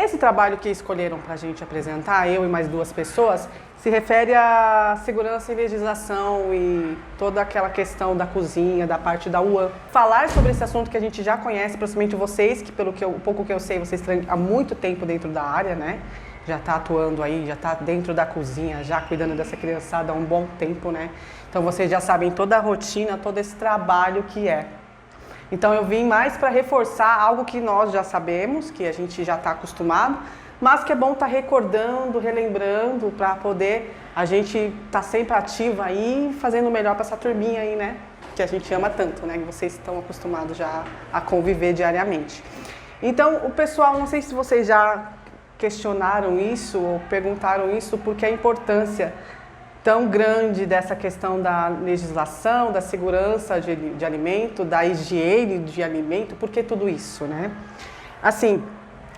esse trabalho que escolheram para a gente apresentar, eu e mais 2 pessoas, se refere à segurança e legislação e toda aquela questão da cozinha, da parte da UAM. Falar sobre esse assunto que a gente já conhece, principalmente vocês, que pelo que o pouco que eu sei, vocês estão há muito tempo dentro da área, né? Já está atuando aí, já está dentro da cozinha, já cuidando dessa criançada há um bom tempo, né? Então vocês já sabem toda a rotina, todo esse trabalho que é. Então eu vim mais para reforçar algo que nós já sabemos, que a gente já está acostumado, mas que é bom estar recordando, relembrando, para poder a gente estar sempre ativa aí, fazendo o melhor para essa turminha aí, né? Que a gente ama tanto, né? Que vocês estão acostumados já a conviver diariamente. Então, o pessoal, não sei se vocês já questionaram isso ou perguntaram isso, porque a importância tão grande dessa questão da legislação, da segurança de alimento, da higiene de alimento, por que tudo isso, né? Assim,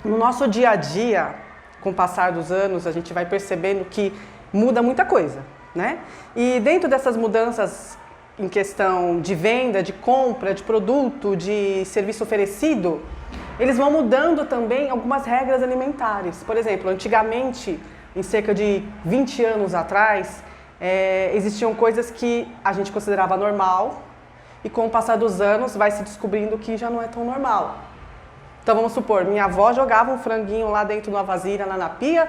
no nosso dia a dia, com o passar dos anos, a gente vai percebendo que muda muita coisa, né? E dentro dessas mudanças em questão de venda, de compra, de produto, de serviço oferecido, eles vão mudando também algumas regras alimentares. Por exemplo, antigamente, em cerca de 20 anos atrás, existiam coisas que a gente considerava normal e com o passar dos anos vai se descobrindo que já não é tão normal. Então vamos supor, minha avó jogava um franguinho lá dentro de uma vasilha, lá na pia,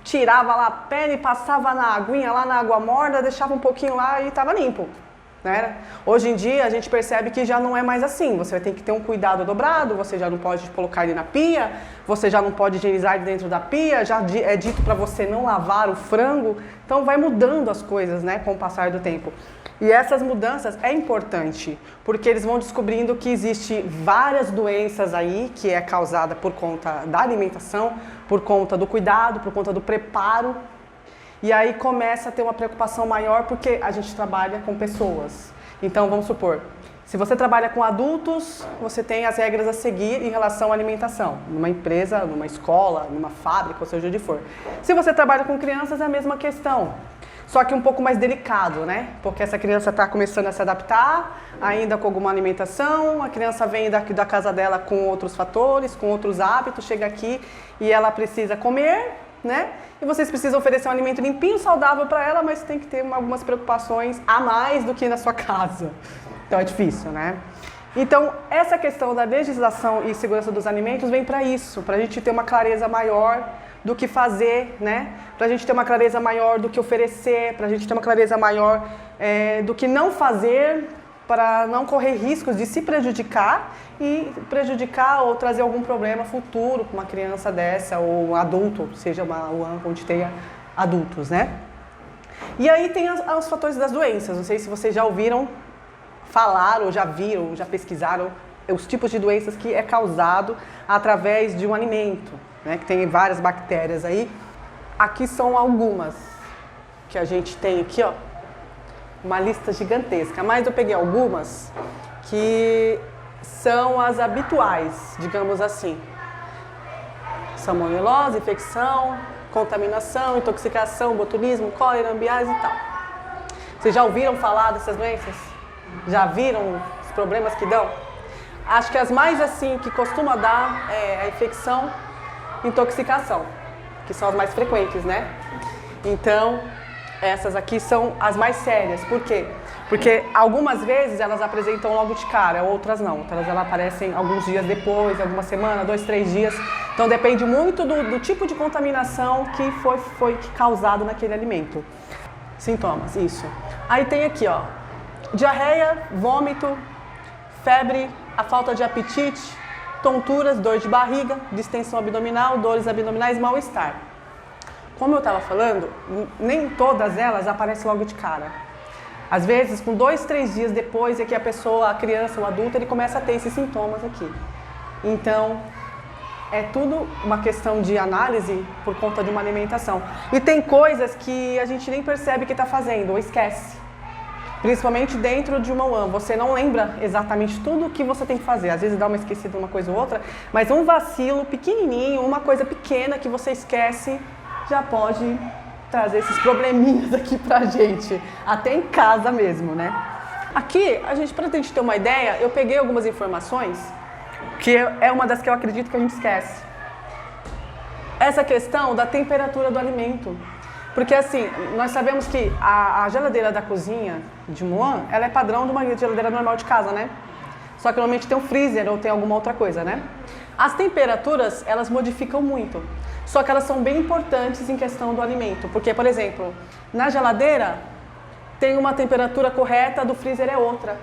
tirava lá a pele, passava na aguinha, lá na água morna, deixava um pouquinho lá e estava limpo. Né? Hoje em dia a gente percebe que já não é mais assim, você vai ter que ter um cuidado dobrado, você já não pode colocar ele na pia, você já não pode higienizar ele dentro da pia, já é dito para você não lavar o frango, então vai mudando as coisas, né, com o passar do tempo. E essas mudanças é importante, porque eles vão descobrindo que existe várias doenças aí que é causada por conta da alimentação, por conta do cuidado, por conta do preparo. E aí começa a ter uma preocupação maior porque a gente trabalha com pessoas. Então, vamos supor, se você trabalha com adultos, você tem as regras a seguir em relação à alimentação. Numa empresa, numa escola, numa fábrica, ou seja, onde for. Se você trabalha com crianças, é a mesma questão. Só que um pouco mais delicado, né? Porque essa criança está começando a se adaptar, ainda com alguma alimentação, a criança vem da casa dela com outros fatores, com outros hábitos, chega aqui e ela precisa comer, né? E vocês precisam oferecer um alimento limpinho, saudável para ela, mas tem que ter algumas preocupações a mais do que na sua casa. Então é difícil, né? Então, essa questão da legislação e segurança dos alimentos vem para isso, para a gente ter uma clareza maior do que fazer, né? Para a gente ter uma clareza maior do que oferecer, para a gente ter uma clareza maior do que não fazer, para não correr riscos de se prejudicar e prejudicar ou trazer algum problema futuro com uma criança dessa ou um adulto, seja uma UAM onde tenha adultos, né? E aí tem os fatores das doenças, não sei se vocês já ouviram falar ou já viram, já pesquisaram os tipos de doenças que é causado através de um alimento, né? Que tem várias bactérias aí. Aqui são algumas que a gente tem aqui, ó. Uma lista gigantesca, mas eu peguei algumas que são as habituais, digamos assim. Salmonelose, infecção, contaminação, intoxicação, botulismo, cólera, ambiase e tal. Vocês já ouviram falar dessas doenças? Já viram os problemas que dão? Acho que as mais assim que costuma dar é a infecção, intoxicação, que são as mais frequentes, né? Então, essas aqui são as mais sérias. Por quê? Porque algumas vezes elas apresentam logo de cara, outras não. Outras elas aparecem alguns dias depois, alguma semana, 2, 3 dias. Então depende muito do tipo de contaminação que foi causado naquele alimento. Sintomas, isso. Aí tem aqui, ó, diarreia, vômito, febre, a falta de apetite, tonturas, dor de barriga, distensão abdominal, dores abdominais, mal-estar. Como eu estava falando, nem todas elas aparecem logo de cara. Às vezes, com 2, 3 dias depois é que a pessoa, a criança, o adulto, ele começa a ter esses sintomas aqui. Então, é tudo uma questão de análise por conta de uma alimentação. E tem coisas que a gente nem percebe que está fazendo ou esquece. Principalmente dentro de uma UAM. Você não lembra exatamente tudo o que você tem que fazer. Às vezes dá uma esquecida de uma coisa ou outra, mas um vacilo pequenininho, uma coisa pequena que você esquece, já pode trazer esses probleminhas aqui pra gente, até em casa mesmo, né? Aqui, pra gente ter uma ideia, eu peguei algumas informações, que é uma das que eu acredito que a gente esquece. essa questão da temperatura do alimento. Porque assim, nós sabemos que a geladeira da cozinha de Moan, ela é padrão de uma geladeira normal de casa, né? Só que normalmente tem um freezer ou tem alguma outra coisa, né? As temperaturas, elas modificam muito. Só que elas são bem importantes em questão do alimento. Porque, por exemplo, na geladeira tem uma temperatura correta, do freezer é outra.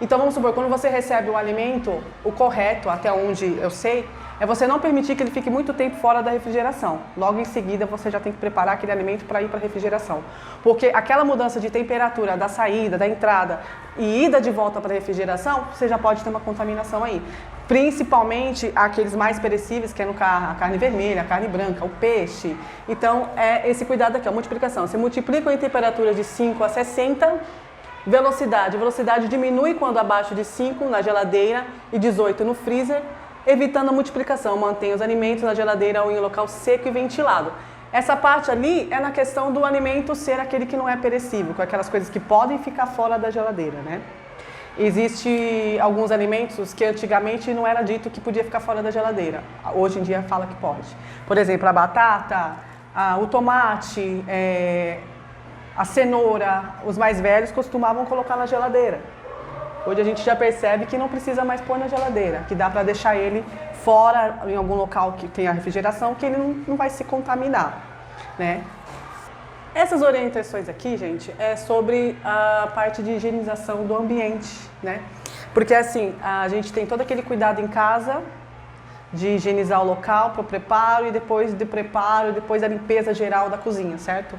Então vamos supor, quando você recebe o alimento, o correto, até onde eu sei, é você não permitir que ele fique muito tempo fora da refrigeração. Logo em seguida você já tem que preparar aquele alimento para ir para a refrigeração. Porque aquela mudança de temperatura da saída, da entrada e ida de volta para a refrigeração, você já pode ter uma contaminação aí. Principalmente aqueles mais perecíveis, que é a carne vermelha, a carne branca, o peixe. Então é esse cuidado aqui, a multiplicação. Você multiplica em temperaturas de 5 a 60. Velocidade diminui quando abaixo de 5 na geladeira e 18 no freezer, evitando a multiplicação. Mantém os alimentos na geladeira ou em local seco e ventilado. Essa parte ali é na questão do alimento ser aquele que não é perecível, com aquelas coisas que podem ficar fora da geladeira, né? Existem alguns alimentos que antigamente não era dito que podia ficar fora da geladeira. Hoje em dia fala que pode. Por exemplo, a batata, o tomate, a cenoura, os mais velhos costumavam colocar na geladeira. Hoje a gente já percebe que não precisa mais pôr na geladeira, que dá para deixar ele fora, em algum local que tenha refrigeração, que ele não vai se contaminar, né? Essas orientações aqui, gente, é sobre a parte de higienização do ambiente, né? Porque assim, a gente tem todo aquele cuidado em casa de higienizar o local para o preparo e depois do preparo, depois a limpeza geral da cozinha, certo?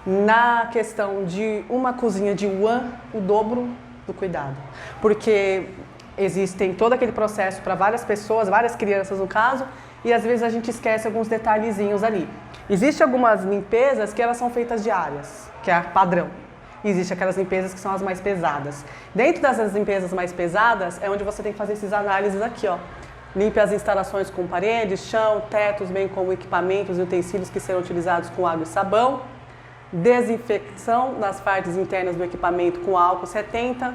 Na questão de uma cozinha de Wuhan, o dobro do cuidado. Porque existem todo aquele processo para várias pessoas, várias crianças no caso, e às vezes a gente esquece alguns detalhezinhos ali. Existem algumas limpezas que elas são feitas diárias, que é padrão. Existem aquelas limpezas que são as mais pesadas. Dentro dessas limpezas mais pesadas é onde você tem que fazer esses análises aqui, ó. Limpe as instalações com paredes, chão, tetos, bem como equipamentos e utensílios que serão utilizados com água e sabão. Desinfecção das partes internas do equipamento com álcool 70.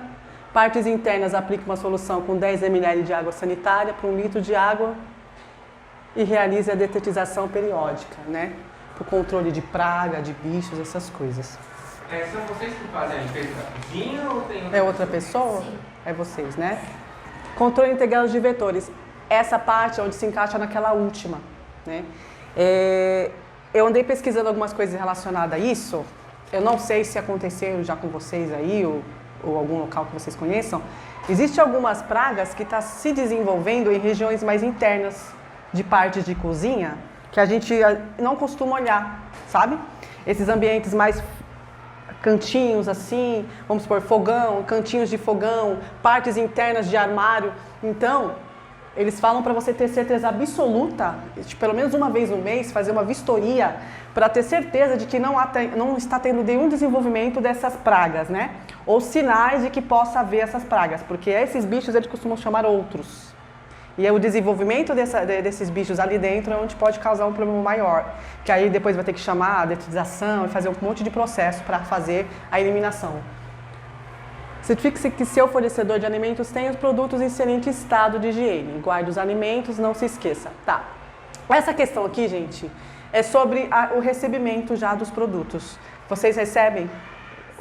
Partes internas, aplique uma solução com 10 ml de água sanitária para 1 litro de água e realize a detetização periódica, né? Para o controle de praga, de bichos, essas coisas. São vocês que fazem a limpeza da cozinha ou tem outra pessoa? Sim. É vocês, né? Controle integral de vetores. Essa parte é onde se encaixa naquela última, né? Eu andei pesquisando algumas coisas relacionadas a isso. Eu não sei se aconteceu já com vocês aí ou algum local que vocês conheçam. Existem algumas pragas que estão se desenvolvendo em regiões mais internas de partes de cozinha que a gente não costuma olhar, sabe? Esses ambientes mais cantinhos assim, vamos supor, fogão, cantinhos de fogão, partes internas de armário. Então, eles falam para você ter certeza absoluta, pelo menos uma vez no mês, fazer uma vistoria para ter certeza de que não está tendo nenhum desenvolvimento dessas pragas, né? Ou sinais de que possa haver essas pragas, porque esses bichos eles costumam chamar outros. E o desenvolvimento desses bichos ali dentro é onde pode causar um problema maior, que aí depois vai ter que chamar a detetização e fazer um monte de processo para fazer a eliminação. Certifique-se que seu fornecedor de alimentos tem os produtos em excelente estado de higiene. Guarde os alimentos, não se esqueça. Tá. Essa questão aqui, gente, é sobre o recebimento já dos produtos. Vocês recebem?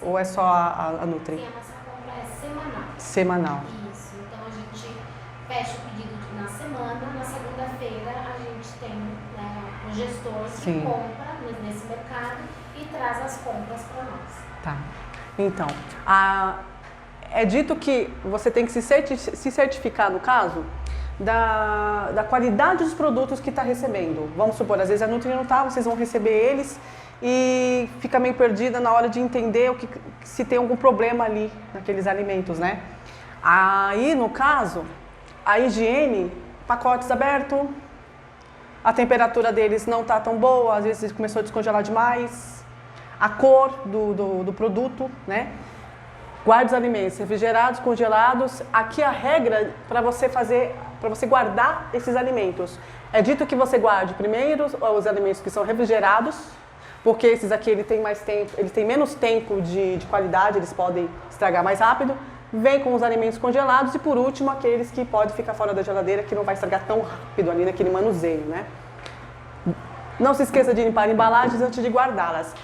Ou é só a Nutri? Sim, a nossa compra é semanal. Semanal. Isso. Então a gente fecha o pedido na semana. Na segunda-feira a gente tem um gestor que Sim. compra nesse mercado e traz as compras para nós. Tá. Então, é dito que você tem que se certificar, no caso, da qualidade dos produtos que está recebendo. Vamos supor, às vezes a Nutri não está, vocês vão receber eles e fica meio perdida na hora de entender se tem algum problema ali naqueles alimentos, né? Aí, no caso, a higiene, pacotes abertos, a temperatura deles não está tão boa, às vezes começou a descongelar demais, a cor do produto, né? Guarde os alimentos refrigerados, congelados. Aqui a regra para você guardar esses alimentos. É dito que você guarde primeiro os alimentos que são refrigerados, porque esses aqui ele tem menos tempo de qualidade, eles podem estragar mais rápido. Vem com os alimentos congelados e por último aqueles que podem ficar fora da geladeira, que não vai estragar tão rápido ali naquele manuseio, né? Não se esqueça de limpar embalagens antes de guardá-las.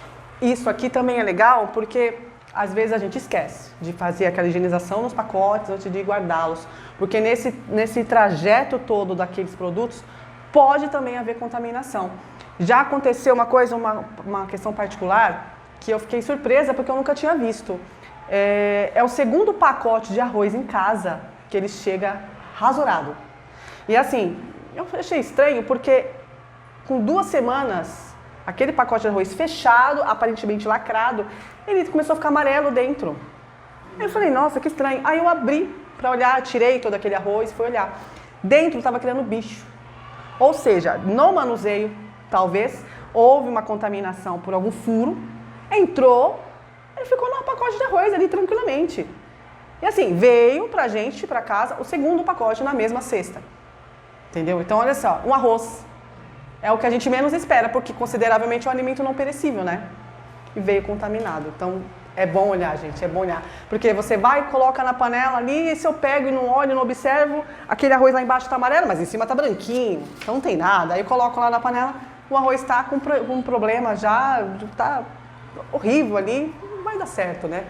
Isso aqui também é legal porque às vezes a gente esquece de fazer aquela higienização nos pacotes antes de guardá-los. Porque nesse trajeto todo daqueles produtos pode também haver contaminação. Já aconteceu uma questão particular que eu fiquei surpresa porque eu nunca tinha visto. É o segundo pacote de arroz em casa que ele chega rasurado. E assim, eu achei estranho porque com 2 semanas, aquele pacote de arroz fechado, aparentemente lacrado, ele começou a ficar amarelo dentro. Aí eu falei, nossa, que estranho. Aí eu abri para olhar, tirei todo aquele arroz, fui olhar. Dentro estava criando bicho. Ou seja, no manuseio, talvez, houve uma contaminação por algum furo, entrou e ficou no pacote de arroz ali tranquilamente. E assim, veio pra gente, pra casa, o segundo pacote na mesma cesta. Entendeu? Então, olha só, um arroz é o que a gente menos espera, porque consideravelmente é um alimento não perecível, né? E veio contaminado. Então, é bom olhar, gente, é bom olhar. Porque você vai, coloca na panela ali, e se eu pego e não olho, não observo, aquele arroz lá embaixo tá amarelo, mas em cima tá branquinho, então não tem nada. Aí eu coloco lá na panela, o arroz tá com um problema já, tá horrível ali, não vai dar certo, né?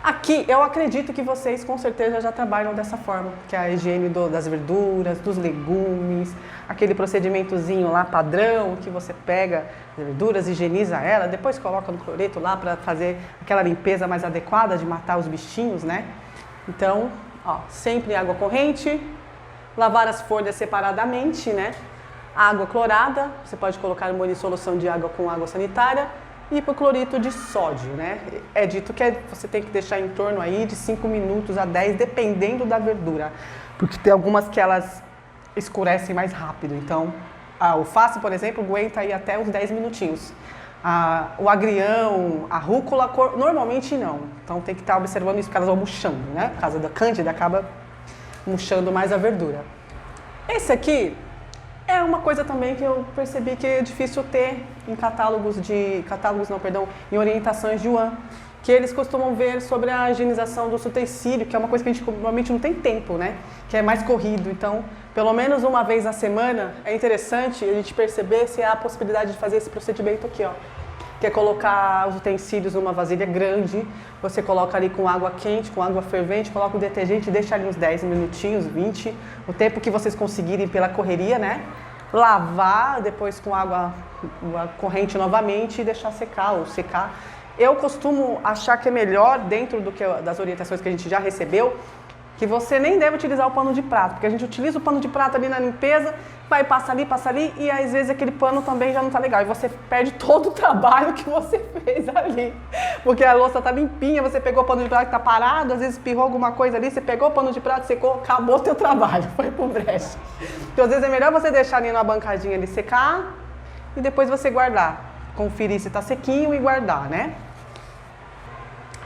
Aqui, eu acredito que vocês com certeza já trabalham dessa forma, que é a higiene das verduras, dos legumes, aquele procedimentozinho lá padrão, que você pega as verduras, higieniza ela, depois coloca no cloreto lá para fazer aquela limpeza mais adequada de matar os bichinhos, né? Então, ó, sempre água corrente, lavar as folhas separadamente, né? Água clorada, você pode colocar uma solução de água com água sanitária, e hipoclorito de sódio, né? É dito que você tem que deixar em torno aí de 5 minutos a 10, dependendo da verdura. Porque tem algumas que elas escurecem mais rápido. Então, a alface, por exemplo, aguenta aí até uns 10 minutinhos. O agrião, a rúcula, normalmente não. Então tem que estar observando isso, porque elas vão murchando, né? Por causa da cândida, acaba murchando mais a verdura. Esse aqui é uma coisa também que eu percebi que é difícil ter em em orientações de UAN, que eles costumam ver sobre a higienização do utensílio, que é uma coisa que a gente normalmente não tem tempo, né? Que é mais corrido. Então, pelo menos uma vez na semana, é interessante a gente perceber se há a possibilidade de fazer esse procedimento aqui, ó. Que é colocar os utensílios numa vasilha grande, você coloca ali com água quente, com água fervente, coloca o detergente, deixa ali uns 10 minutinhos, 20, o tempo que vocês conseguirem pela correria, né? Lavar, depois com água corrente novamente e deixar secar ou secar. Eu costumo achar que é melhor, dentro das orientações que a gente já recebeu, que você nem deve utilizar o pano de prato, porque a gente utiliza o pano de prato ali na limpeza, passa ali, e às vezes aquele pano também já não tá legal, e você perde todo o trabalho que você fez ali, porque a louça tá limpinha, você pegou o pano de prato que tá parado, às vezes espirrou alguma coisa ali, você pegou o pano de prato, secou, acabou o teu trabalho, foi pro brecha. Então às vezes é melhor você deixar ali numa bancadinha ali secar, e depois você guardar, conferir se tá sequinho e guardar, né?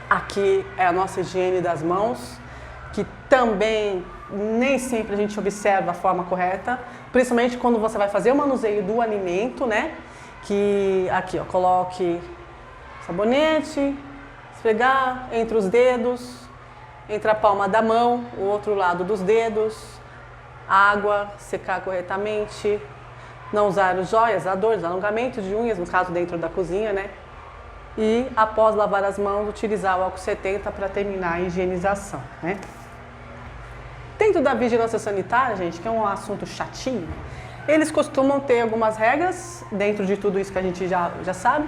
Aqui é a nossa higiene das mãos, que também nem sempre a gente observa a forma correta, principalmente quando você vai fazer o manuseio do alimento, né? Que aqui, ó, coloque sabonete, esfregar entre os dedos, entre a palma da mão, o outro lado dos dedos, água, secar corretamente, não usar os joias, adornos, alongamentos de unhas, no caso dentro da cozinha, né? E após lavar as mãos, utilizar o álcool 70 para terminar a higienização, né? Dentro da vigilância sanitária, gente, que é um assunto chatinho, eles costumam ter algumas regras dentro de tudo isso que a gente já sabe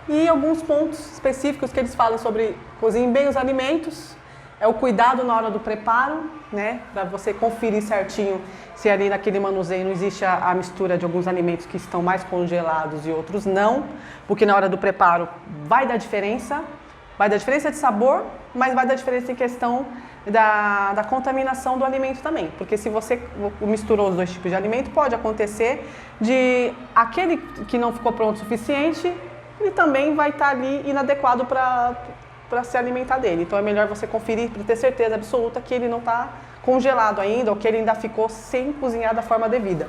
e alguns pontos específicos que eles falam sobre cozinhar bem os alimentos, é o cuidado na hora do preparo, né, para você conferir certinho se ali naquele manuseio não existe a mistura de alguns alimentos que estão mais congelados e outros não, porque na hora do preparo vai dar diferença de sabor, mas vai dar diferença em questão da contaminação do alimento também, porque se você misturou os dois tipos de alimento, pode acontecer de aquele que não ficou pronto o suficiente, ele também vai estar ali inadequado para se alimentar dele. Então é melhor você conferir para ter certeza absoluta que ele não está congelado ainda ou que ele ainda ficou sem cozinhar da forma devida.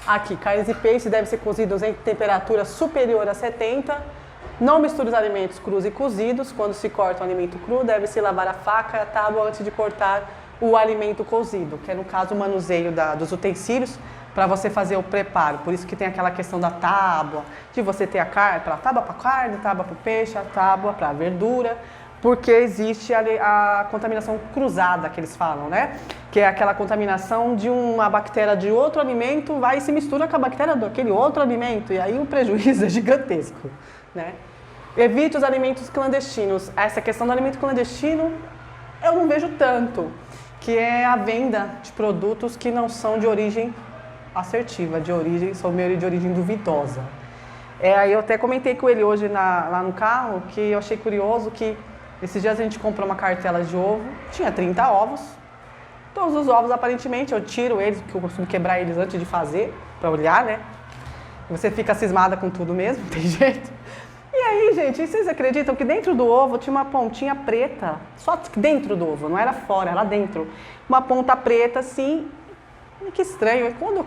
Aqui, carnes e peixes devem ser cozidos em temperatura superior a 70. Não misture os alimentos crus e cozidos. Quando se corta um alimento cru, deve-se lavar a faca e a tábua antes de cortar o alimento cozido, que é no caso o manuseio dos utensílios, para você fazer o preparo. Por isso que tem aquela questão da tábua, de você ter a carne, a tábua para carne, tábua para peixe, a tábua para verdura, porque existe a contaminação cruzada que eles falam, né? Que é aquela contaminação de uma bactéria de outro alimento, vai e se mistura com a bactéria daquele outro alimento, e aí o prejuízo é gigantesco, né? Evite os alimentos clandestinos. Essa questão do alimento clandestino eu não vejo tanto, que é a venda de produtos que não são de origem assertiva, são meio de origem duvidosa. Aí eu até comentei com ele hoje lá no carro, que eu achei curioso que esses dias a gente comprou uma cartela de ovo, tinha 30 ovos, todos os ovos aparentemente, eu tiro eles, porque eu costumo quebrar eles antes de fazer, para olhar, né? Você fica cismada com tudo mesmo, não tem jeito. E aí, gente, vocês acreditam que dentro do ovo tinha uma pontinha preta, só dentro do ovo, não era fora, era dentro. Uma ponta preta assim, que estranho. E quando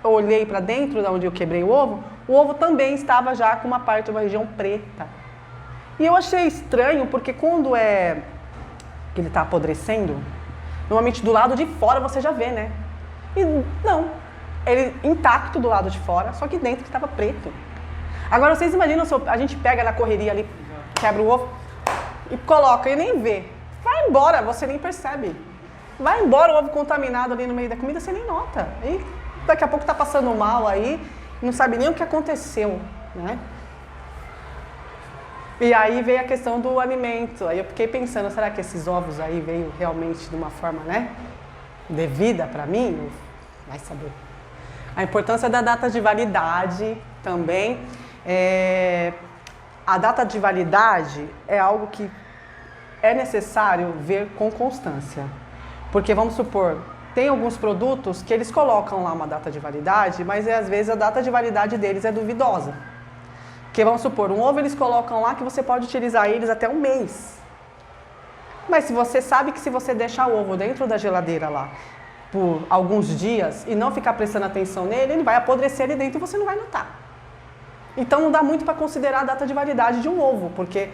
eu olhei para dentro de onde eu quebrei o ovo também estava já com uma parte, uma região preta. E eu achei estranho, porque quando que ele está apodrecendo, normalmente do lado de fora você já vê, né? E não, ele intacto do lado de fora, só que dentro que estava preto. Agora vocês imaginam se a gente pega na correria ali, quebra o ovo e coloca e nem vê. Vai embora, você nem percebe. Vai embora o ovo contaminado ali no meio da comida, você nem nota. E daqui a pouco tá passando mal aí, não sabe nem o que aconteceu, né? E aí veio a questão do alimento. Aí eu fiquei pensando, será que esses ovos aí veio realmente de uma forma, né, devida para mim? Vai saber. A importância da data de validade também. A data de validade é algo que é necessário ver com constância. Porque, vamos supor, tem alguns produtos que eles colocam lá uma data de validade, mas às vezes a data de validade deles é duvidosa. Porque, vamos supor, um ovo eles colocam lá que você pode utilizar eles até um mês. Mas se você sabe que se você deixar o ovo dentro da geladeira lá por alguns dias e não ficar prestando atenção nele, ele vai apodrecer ali dentro e você não vai notar. Então não dá muito para considerar a data de validade de um ovo, porque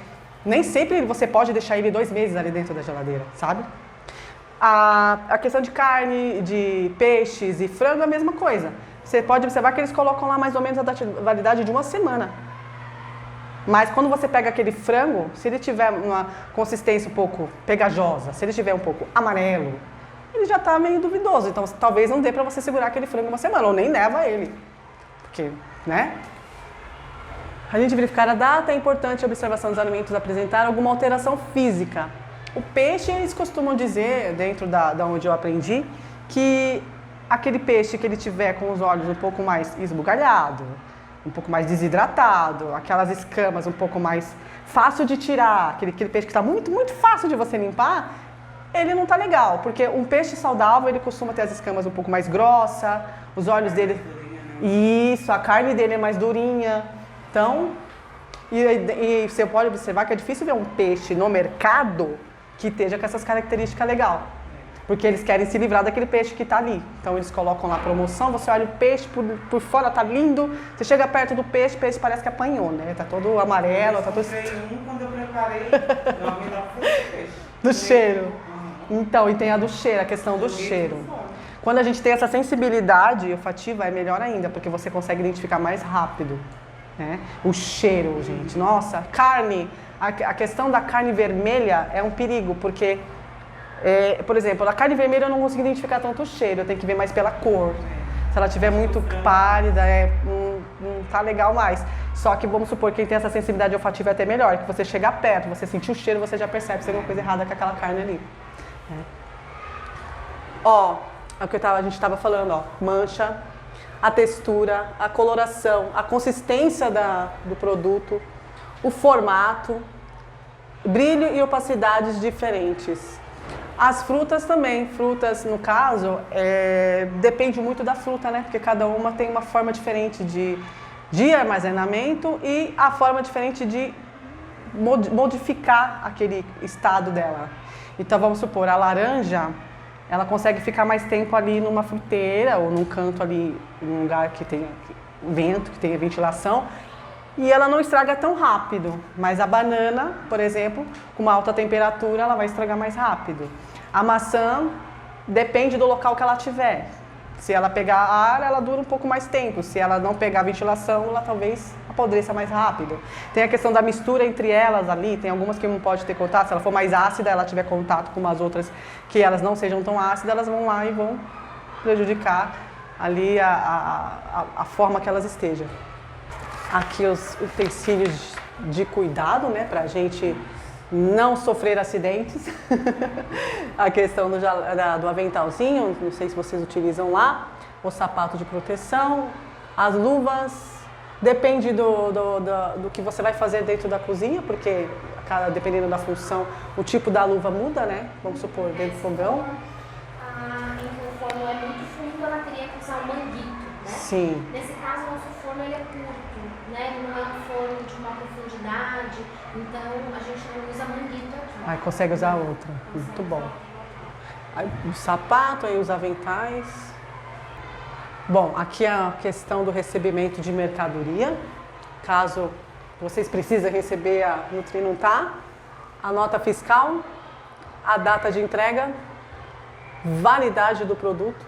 nem sempre você pode deixar ele 2 meses ali dentro da geladeira, sabe? A questão de carne, de peixes e frango é a mesma coisa. Você pode observar que eles colocam lá mais ou menos a data de validade de 1 semana. Mas quando você pega aquele frango, se ele tiver uma consistência um pouco pegajosa, se ele tiver um pouco amarelo, ele já está meio duvidoso. Então talvez não dê para você segurar aquele frango 1 semana, ou nem leva ele. Porque, né? A gente verificar a data, é importante a observação dos alimentos apresentar alguma alteração física. O peixe, eles costumam dizer, dentro da onde eu aprendi, que aquele peixe que ele tiver com os olhos um pouco mais esbugalhado, um pouco mais desidratado, aquelas escamas um pouco mais fácil de tirar, aquele peixe que está muito, muito fácil de você limpar, ele não está legal, porque um peixe saudável, ele costuma ter as escamas um pouco mais grossas, os olhos dele... Isso, a carne dele é mais durinha. Então, e você pode observar que é difícil ver um peixe no mercado que esteja com essas características legais. Porque eles querem se livrar daquele peixe que está ali. Então eles colocam lá promoção, você olha o peixe, por fora tá lindo, você chega perto do peixe, o peixe parece que apanhou, né? Tá todo amarelo, tá todo... Quando eu preparei, eu amei da peixe. Do cheiro. Então, e tem a do cheiro, a questão do cheiro. Quando a gente tem essa sensibilidade olfativa, é melhor ainda, porque você consegue identificar mais rápido, né? O cheiro, gente. Nossa, carne, a questão da carne vermelha é um perigo, porque... por exemplo, a carne vermelha eu não consigo identificar tanto o cheiro, eu tenho que ver mais pela cor. Se ela estiver muito pálida, não tá legal mais. Só que vamos supor que quem tem essa sensibilidade olfativa é até melhor, que você chegar perto, você sentir o cheiro, você já percebe se tem alguma coisa errada com aquela carne ali. Ó, é o que a gente estava falando, ó, mancha, a textura, a coloração, a consistência do produto, o formato, brilho e opacidades diferentes. As frutas também, frutas no caso, depende muito da fruta, né? Porque cada uma tem uma forma diferente de armazenamento e a forma diferente de modificar aquele estado dela. Então vamos supor, a laranja, ela consegue ficar mais tempo ali numa fruteira ou num canto ali, num lugar que tenha vento, que tenha ventilação, e ela não estraga tão rápido, mas a banana, por exemplo, com uma alta temperatura, ela vai estragar mais rápido. A maçã depende do local que ela tiver. Se ela pegar ar, ela dura um pouco mais tempo. Se ela não pegar ventilação, ela talvez apodreça mais rápido. Tem a questão da mistura entre elas ali, tem algumas que não pode ter contato. Se ela for mais ácida, ela tiver contato com umas outras que elas não sejam tão ácidas, elas vão lá e vão prejudicar ali a forma que elas estejam. Aqui os utensílios de cuidado, né, pra gente não sofrer acidentes. A questão do aventalzinho, não sei se vocês utilizam lá, o sapato de proteção, as luvas, depende do que você vai fazer dentro da cozinha, porque dependendo da função, o tipo da luva muda, né? Vamos supor, dentro do fogão. Então o forno é muito fundo, ela teria que usar um manguito, né? Sim. Nesse caso, o nosso forno ele é curto, né? Ele não é um forno de uma profundidade, então a gente não usa manguito aqui. Aí consegue usar outra. Muito bom. Aí, o sapato, aí os aventais. Bom, aqui é a questão do recebimento de mercadoria. Caso vocês precisem receber a Nutri não tá, a nota fiscal, a data de entrega, validade do produto,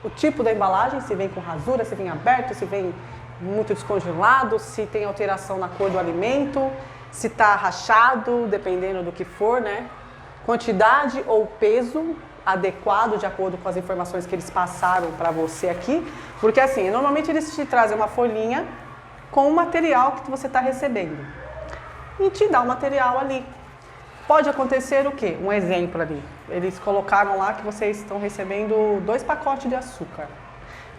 o tipo da embalagem, se vem com rasura, se vem aberto, se vem muito descongelado, se tem alteração na cor do alimento, se está rachado, dependendo do que for, né? Quantidade ou peso adequado de acordo com as informações que eles passaram para você aqui, porque assim, normalmente eles te trazem uma folhinha com o material que você está recebendo e te dá o material ali. Pode acontecer o quê? Um exemplo ali, eles colocaram lá que vocês estão recebendo 2 pacotes de açúcar,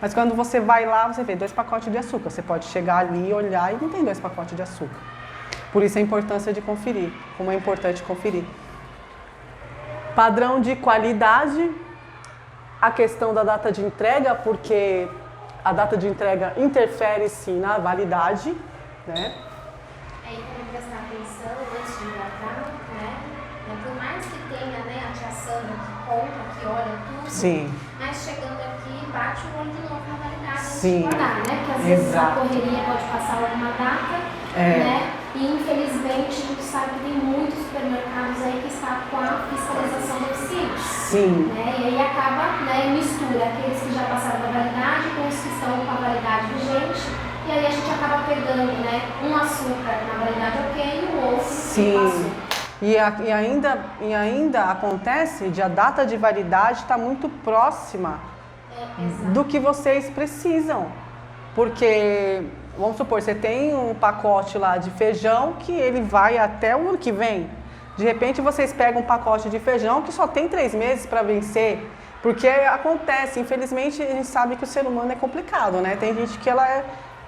mas quando você vai lá, você vê 2 pacotes de açúcar, você pode chegar ali, olhar e não tem 2 pacotes de açúcar. Por isso a importância de conferir, como é importante conferir. Padrão de qualidade, a questão da data de entrega, porque a data de entrega interfere sim na validade, né? Aí também prestar atenção antes de embarcar, né? Por mais que tenha, né, a tia Sandra que conta, que olha tudo, Sim. mas chegando aqui, bate o olho de novo na validade Sim. antes de guardar, né? Porque às vezes Exato. a correria pode passar alguma data, né? E infelizmente a gente sabe que tem muitos supermercados aí que está com a fiscalização deficiente. Sim. Né? E aí acaba, né, mistura aqueles que já passaram da validade com os que estão com a validade vigente. E aí a gente acaba pegando, né, um açúcar na validade ok e o outro Sim. passou. E ainda acontece de a data de validade estar muito próxima do que vocês precisam. Porque, vamos supor, você tem um pacote lá de feijão que ele vai até o ano que vem. De repente vocês pegam um pacote de feijão que só tem 3 meses para vencer. Porque acontece, infelizmente a gente sabe que o ser humano é complicado, né? Tem gente que ela é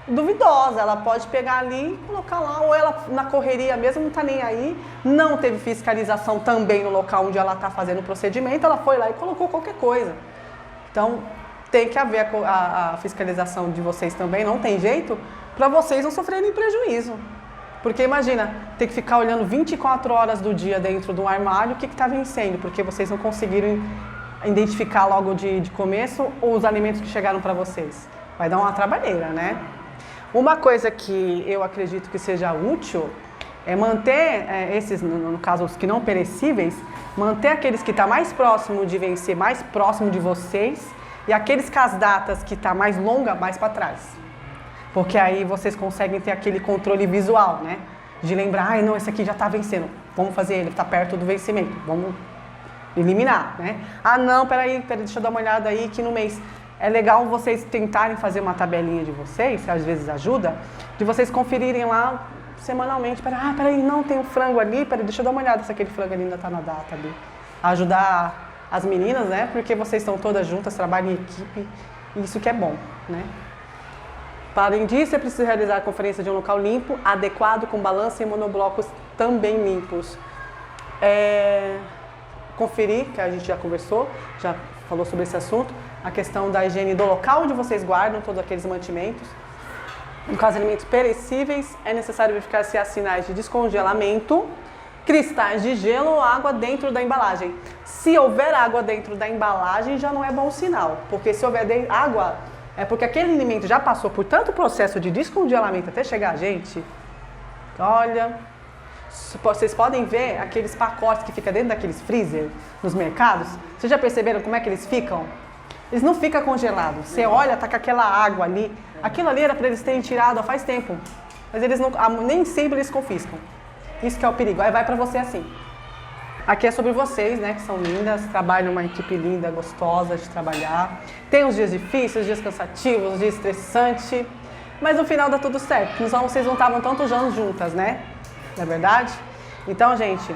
duvidosa, ela pode pegar ali e colocar lá, ou ela na correria mesmo não tá nem aí, não teve fiscalização também no local onde ela está fazendo o procedimento, ela foi lá e colocou qualquer coisa. Então tem que haver a fiscalização de vocês também, não tem jeito, para vocês não sofrerem prejuízo. Porque imagina, ter que ficar olhando 24 horas do dia dentro de um armário o que está vencendo, porque vocês não conseguiram identificar logo de começo os alimentos que chegaram para vocês. Vai dar uma trabalheira, né? Uma coisa que eu acredito que seja útil é manter esses, no caso os que não perecíveis, manter aqueles que estão mais próximo de vencer, mais próximo de vocês, e aqueles com as datas que está mais longa, mais para trás. Porque aí vocês conseguem ter aquele controle visual, né? De lembrar, ai não, esse aqui já está vencendo, vamos fazer ele, está perto do vencimento, vamos eliminar, né? Ah não, peraí, deixa eu dar uma olhada aí que no mês... É legal vocês tentarem fazer uma tabelinha de vocês, que às vezes ajuda, de vocês conferirem lá semanalmente, peraí, não, tem um frango ali, deixa eu dar uma olhada se aquele frango ali ainda está na data ali. Ajudar as meninas, né? Porque vocês estão todas juntas, trabalham em equipe, e isso que é bom, né? Além disso, é preciso realizar a conferência de um local limpo, adequado, com balança e monoblocos também limpos. Conferir, que a gente já conversou, já falou sobre esse assunto, a questão da higiene do local onde vocês guardam todos aqueles mantimentos. No caso de alimentos perecíveis, é necessário verificar se há sinais de descongelamento, cristais de gelo ou água dentro da embalagem. Se houver água dentro da embalagem, já não é bom sinal, porque se houver água, é porque aquele alimento já passou por tanto processo de descongelamento até chegar a gente. Olha, vocês podem ver aqueles pacotes que ficam dentro daqueles freezer nos mercados. Vocês já perceberam como é que eles ficam? Eles não ficam congelados. Você olha, tá com aquela água ali. Aquilo ali era para eles terem tirado há faz tempo. Mas eles não, nem sempre eles confiscam. Isso que é o perigo. Aí vai para você assim. Aqui é sobre vocês, né, que são lindas, trabalham numa equipe linda, gostosa de trabalhar. Tem os dias difíceis, os dias cansativos, os dias estressantes, mas no final dá tudo certo. Então vocês não estavam tantos anos juntas, né? Não é verdade? Então, gente,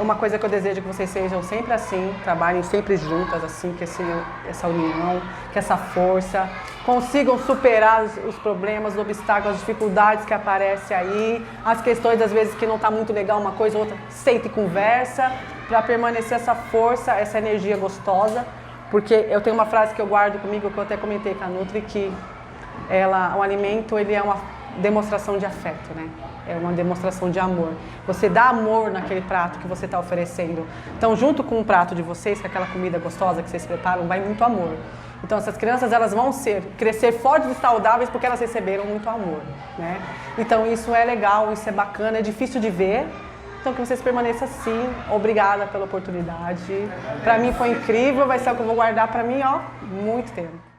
uma coisa que eu desejo que vocês sejam sempre assim, trabalhem sempre juntas, assim, que essa união, que essa força, consigam superar os problemas, os obstáculos, as dificuldades que aparecem aí, as questões às vezes que não está muito legal uma coisa ou outra, senta e conversa, para permanecer essa força, essa energia gostosa, porque eu tenho uma frase que eu guardo comigo, que eu até comentei com a Nutri, que o alimento ele é uma demonstração de afeto, né? É uma demonstração de amor. Você dá amor naquele prato que você está oferecendo. Então, junto com o prato de vocês, com aquela comida gostosa que vocês preparam, vai muito amor. Então, essas crianças elas vão crescer fortes e saudáveis porque elas receberam muito amor, né? Então, isso é legal, isso é bacana, é difícil de ver. Então, que vocês permaneçam assim. Obrigada pela oportunidade. Para mim foi incrível, vai ser o que eu vou guardar para mim, ó, muito tempo.